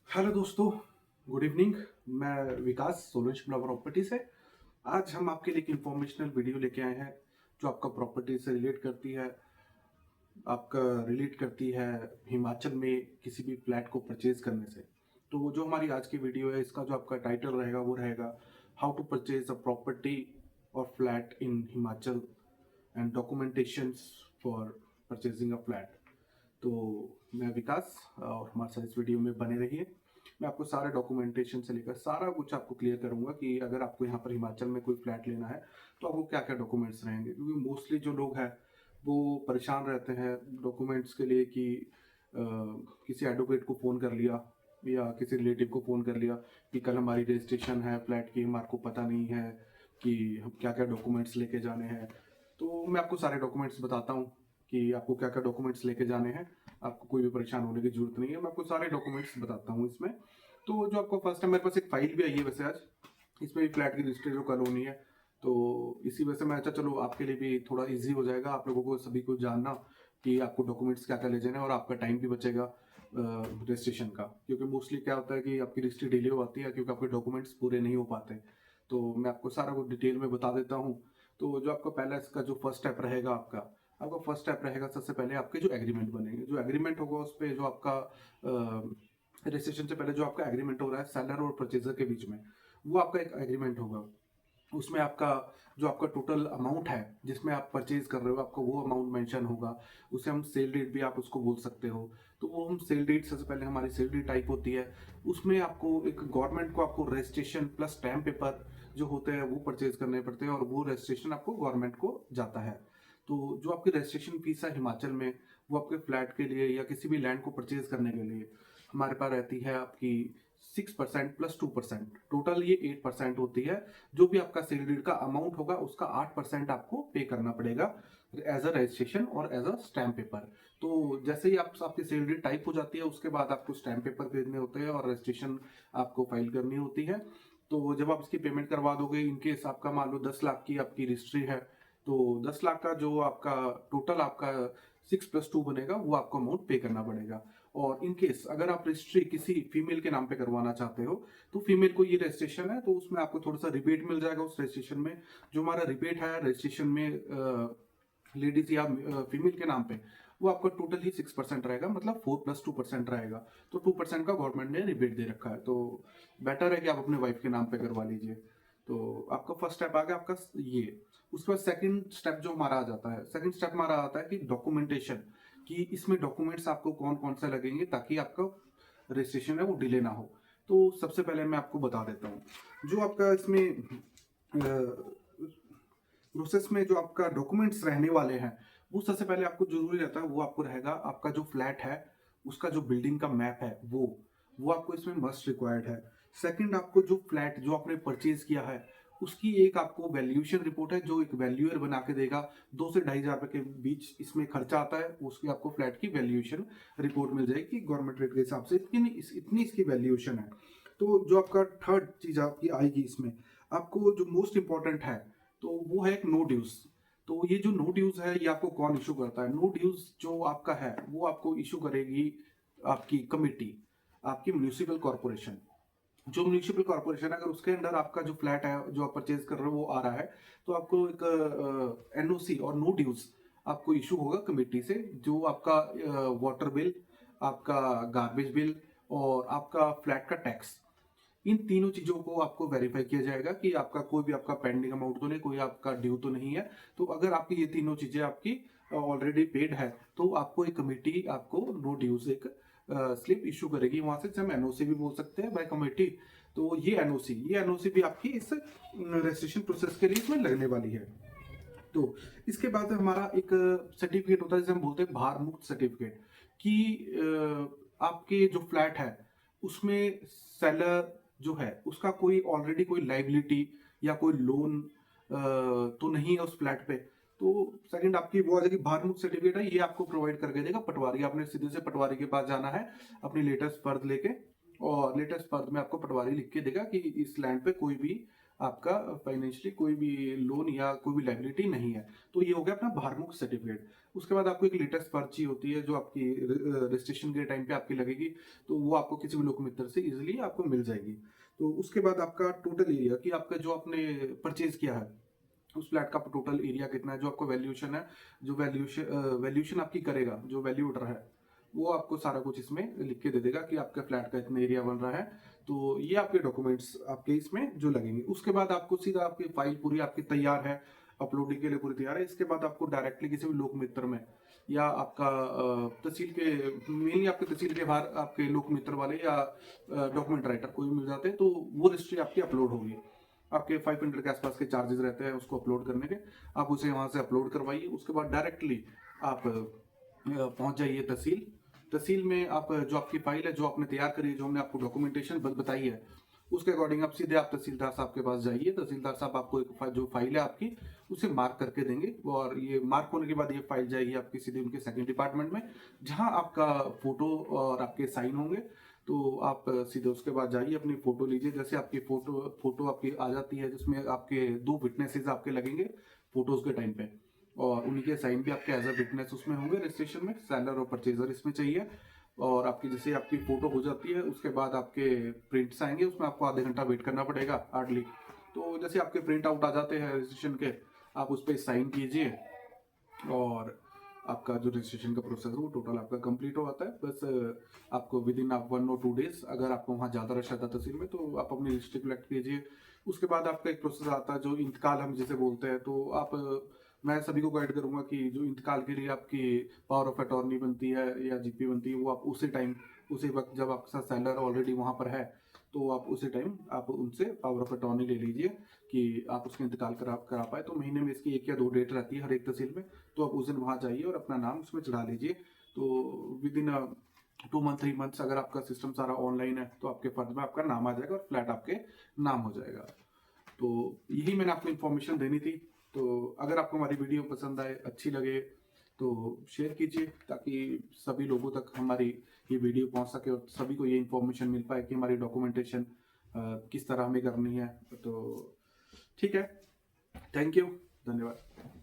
Hello दोस्तों, good evening. मैं विकास Solan Shimla property से। आज हम आपके लिए एक इंफॉर्मेशनल वीडियो लेके आए हैं जो आपका प्रॉपर्टी से रिलेट करती है हिमाचल में किसी भी फ्लैट को परचेज करने से। तो जो हमारी आज की वीडियो है, इसका जो आपका टाइटल रहेगा वो रहेगा how to purchase a property और flat in Himachal and documentations for purchasing a flat. तो मैं विकास, और हमारे साथ इस वीडियो में बने रहिए। मैं आपको सारे डॉक्यूमेंटेशन से लेकर सारा कुछ आपको क्लियर करूंगा कि अगर आपको यहाँ पर हिमाचल में कोई फ्लैट लेना है तो आपको क्या क्या डॉक्यूमेंट्स रहेंगे, क्योंकि मोस्टली जो लोग हैं वो परेशान रहते हैं डॉक्यूमेंट्स के लिए कि किसी एडवोकेट को फ़ोन कर लिया या किसी रिलेटिव को फ़ोन कर लिया कि कल हमारी रजिस्ट्रेशन है फ्लैट की, हमारे को पता नहीं है कि हम क्या क्या डॉक्यूमेंट्स लेके जाने हैं। तो मैं आपको सारे डॉक्यूमेंट्स बताता हूँ कि आपको क्या क्या डॉक्यूमेंट्स लेके जाने हैं। आपको कोई भी परेशान होने की जरूरत नहीं है, मैं आपको सारे डॉक्यूमेंट्स बताता हूँ इसमें। तो जो आपको फर्स्ट है, मेरे पास एक फाइल भी आई है वैसे आज, इसमें भी फ्लैट की रजिस्ट्री जो कल होनी है। तो इसी वजह से मैं अच्छा, चलो आपके लिए भी थोड़ा इजी हो जाएगा, आप लोगों को सभी को जानना कि आपको डॉक्यूमेंट्स क्या क्या ले जाने हैं, और आपका टाइम भी बचेगा रजिस्ट्रेशन का। क्योंकि मोस्टली क्या होता है कि आपकी रजिस्ट्री डिले हो आती है क्योंकि आपके डॉक्यूमेंट्स पूरे नहीं हो पाते। तो मैं आपको सारा कुछ डिटेल में बता देता हूँ। तो जो आपका पहला इसका जो फर्स्ट स्टेप रहेगा आपका फर्स्ट स्टेप रहेगा, सबसे पहले आपके जो एग्रीमेंट बनेंगे, जो एग्रीमेंट होगा उस पर जो आपका रजिस्ट्रेशन से पहले जो आपका एग्रीमेंट हो रहा है सेलर और परचेजर के बीच में, वो आपका एक एग्रीमेंट होगा। उसमें आपका जो आपका टोटल अमाउंट है जिसमें आप परचेज कर रहे हो, आपको वो अमाउंट मेंशन होगा। उसे हम सेल डेट भी आप उसको बोल सकते हो। तो वो हम सेल डेट, सबसे पहले हमारी सेल डेट टाइप होती है। उसमें आपको एक गवर्नमेंट को आपको रजिस्ट्रेशन प्लस स्टैम्प पेपर जो होते हैं वो परचेज करने पड़ते हैं, और वो रजिस्ट्रेशन आपको गवर्नमेंट को जाता है। तो जो आपकी रजिस्ट्रेशन फीस है हिमाचल में, वो आपके फ्लैट के लिए या किसी भी लैंड को परचेज करने के लिए हमारे पास रहती है आपकी 6% प्लस 2%, टोटल ये 8% होती है। जो भी आपका सेल डीड का अमाउंट होगा उसका 8% आपको पे करना पड़ेगा एज अ रजिस्ट्रेशन और एज अ स्टैम्प पेपर। तो जैसे ही आपकी सेल डीड टाइप हो जाती है उसके बाद आपको स्टैम्प पेपर खरीदने होते हैं और रजिस्ट्रेशन आपको फाइल करनी होती है। तो जब आप इसकी पेमेंट करवा दोगे, इनकेस आपका मान लो 10 लाख की आपकी रजिस्ट्री है, तो 10 लाख का जो आपका टोटल आपका 6+2 बनेगा वो आपको अमाउंट पे करना पड़ेगा। और इन केस अगर आप रजिस्ट्री किसी फीमेल के नाम पे करवाना चाहते हो तो फीमेल को ये रजिस्ट्रेशन है, तो उसमें आपको थोड़ा सा रिबेट मिल जाएगा उस रजिस्ट्रेशन में। जो हमारा रिबेट है रजिस्ट्रेशन में लेडीज या फीमेल के नाम पे, वो आपका टोटल ही 6% रहेगा, मतलब 4+2% रहेगा। तो 2% का गवर्नमेंट ने रिबेट दे रखा है, तो बेटर है कि आप अपने वाइफ के नाम पे करवा लीजिए। तो आपका फर्स्ट स्टेप आ गया आपका ये। उसके बाद सेकंड स्टेप जो हमारा आ जाता है, सेकंड स्टेप हमारा आता है कि डॉक्यूमेंटेशन, कि इसमें डॉक्यूमेंट्स आपको कौन कौन से लगेंगे ताकि आपका रजिस्ट्रेशन है वो डिले ना हो। तो सबसे पहले मैं आपको बता देता हूँ जो आपका इसमें प्रोसेस में जो आपका डॉक्यूमेंट्स रहने वाले हैं, वो सबसे पहले आपको जरूरी रहता है, वो आपको रहेगा आपका जो फ्लैट है उसका जो बिल्डिंग का मैप है वो आपको इसमें मस्ट रिक्वायर्ड है। सेकंड, आपको जो फ्लैट जो आपने परचेज किया है उसकी एक आपको वैल्यूएशन रिपोर्ट है जो एक वैल्यूअर बना के देगा। 2 से 2,500 रुपए के बीच इसमें खर्चा आता है, उसकी आपको फ्लैट की वैल्यूएशन रिपोर्ट मिल जाएगी गवर्नमेंट रेट के हिसाब से, इतनी इसकी वैल्यूएशन है। तो जो आपका थर्ड चीज आपकी आएगी इसमें, आपको जो मोस्ट इंपॉर्टेंट है तो वो है एक नो ड्यूज। तो ये जो नो ड्यूज है ये आपको कौन इशू करता है? नो ड्यूज जो आपका है वो आपको इशू करेगी आपकी कमिटी, आपकी म्यूनिसिपल कॉर्पोरेशन। जो म्यूनिसिपल कॉर्पोरेशन अगर उसके अंडर आपका जो फ्लैट है जो आप परचेज कर रहे हो वो आ रहा है, तो आपको एक एनओसी और नो ड्यूज आपको इशू होगा कमेटी से। जो आपका वाटर बिल, आपका गार्बेज बिल और आपका फ्लैट का टैक्स, इन तीनों चीजों को आपको वेरीफाई किया जाएगा कि आपका कोई भी आपका पेंडिंग अमाउंट तो नहीं, कोई आपका ड्यू तो नहीं है। तो अगर आपकी ये तीनों चीजें आपकी ऑलरेडी पेड है तो आपको एक कमेटी आपको नो ड्यूज एक स्लिप इशू करेगी वहां से, हम एनओसी भी बोल सकते हैं बाय कमेटी। तो ये एनओसी भी आपकी इस रजिस्ट्रेशन प्रोसेस के लिए इसमें लगने वाली है। तो इसके बाद हमारा एक सर्टिफिकेट होता है जिसे हम बोलते हैं भार मुक्त सर्टिफिकेट, कि आपके जो फ्लैट है उसमें सेलर जो है उसका कोई ऑलरेडी कोई लाइबिलिटी या कोई लोन तो नहीं है उस फ्लैट पे। तो सेकंड आपकी वो आ जाएगी भार मुक्त सर्टिफिकेट है, ये आपको प्रोवाइड करके देगा पटवारी। आपने सीधे से पटवारी के पास जाना है अपनी लेटेस्ट फर्द लेके, और लेटेस्ट फर्द में आपको पटवारी लिख के देगा कि इस लैंड पे कोई भी आपका फाइनेंशियली कोई भी लोन या कोई भी लाइबिलिटी नहीं है। तो ये हो गया अपना भारमुक्त सर्टिफिकेट। उसके बाद आपको एक लेटेस्ट पर्ची होती है जो आपकी रजिस्ट्रेशन के टाइम पे आपकी लगेगी, तो वो आपको किसी भी लोक मित्र से इजीली आपको मिल जाएगी। तो उसके बाद आपका टोटल एरिया कि आपका जो आपने परचेज किया है उस फ्लैट का टोटल एरिया कितना है, जो आपको वैल्यूएशन है, जो वैल्यूएशन आपकी करेगा, जो वैल्यूएटर है, वो आपको सारा कुछ इसमें लिख के दे देगा कि आपके फ्लैट का इतना एरिया बन रहा है। तो ये आपके डॉक्यूमेंट्स आपके इसमें जो लगेंगे। उसके बाद आपको सीधा आपकी फाइल पूरी आपकी तैयार है, अपलोडिंग के लिए पूरी तैयार है। इसके बाद आपको डायरेक्टली किसी भी लोक मित्र में या आपका तहसील के, मेनली आपके तहसील के बाहर आपके लोक मित्र वाले या डॉक्यूमेंट राइटर कोई मिल जाते हैं, तो वो रजिस्ट्री आपकी अपलोड होगी। आपके 500 के आसपास के चार्जेस रहते हैं उसको अपलोड करने के। आप उसे वहां से अपलोड करवाइए। उसके बाद डायरेक्टली आप पहुंच जाइए तहसील। तहसील में आप जो आपकी फाइल है, जो आपने तैयार करी है, जो हमने आपको डॉक्यूमेंटेशन बताई है, उसके अकॉर्डिंग आप सीधे आप तहसीलदार साहब के पास जाइए। तहसीलदार साहब आपको एक जो फाइल है आपकी उसे मार्क करके देंगे, और ये मार्क होने के बाद ये फाइल जाएगी आपकी सीधे उनके सेकंड डिपार्टमेंट में, जहां आपका फोटो और आपके साइन होंगे। तो आप सीधे उसके बाद जाइए, अपनी फोटो लीजिए। जैसे आपकी फोटो आपकी आ जाती है, जिसमें आपके 2 विटनेसेस आपके लगेंगे फोटोज के टाइम पे, और उन्हीं के साइन भी आपके एज अ विटनेस उसमें होंगे रजिस्ट्रेशन में। सेलर और परचेजर इसमें चाहिए। और आपकी जैसे आपकी फोटो हो जाती है, उसके बाद आपके प्रिंट्स आएंगे, उसमें आपको आधे घंटा वेट करना पड़ेगा हार्डली। तो जैसे आपके प्रिंट आउट आ जाते हैं रजिस्ट्रेशन के, आप उस पर साइन कीजिए, और आपका जो रजिस्ट्रेशन का प्रोसेस है वो टोटल आपका कंप्लीट हो जाता है। बस आपको विद इन आप 1 और 2 डेज, अगर आपको वहाँ ज़्यादा रश आता है तहसील में, तो आप अपनी रजिस्ट्री कलेक्ट कीजिए। उसके बाद आपका एक प्रोसेस आता है जो इंतकाल हम जिसे बोलते हैं। तो आप मैं सभी को गाइड करूंगा कि जो इंतकाल के लिए आपकी पावर ऑफ अटॉर्नी बनती है या जीपी बनती है, वो आप उसी टाइम, उसी वक्त जब आपके साथ सेलर ऑलरेडी वहाँ पर है, तो आप उसी टाइम आप उनसे पावर ऑफ अटॉर्नी ले लीजिए कि आप उसका इंतकाल करा पाए। तो महीने में इसकी 1 या 2 डेट रहती है हर एक तहसील में। तो आप उस दिन वहाँ जाइए और अपना नाम उसमें चढ़ा लीजिए। तो विद इन 2 मंथ 3 मंथ्स अगर आपका सिस्टम सारा ऑनलाइन है, तो आपके फर्ज में आपका नाम आ जाएगा और फ्लैट आपके नाम हो जाएगा। तो यही मैंने आपको इन्फॉर्मेशन देनी थी। तो अगर आपको हमारी वीडियो पसंद आए, अच्छी लगे, तो शेयर कीजिए, ताकि सभी लोगों तक हमारी ये वीडियो पहुंच सके और सभी को ये इन्फॉर्मेशन मिल पाए कि हमारी डॉक्यूमेंटेशन किस तरह हमें करनी है। तो ठीक है, थैंक यू, धन्यवाद।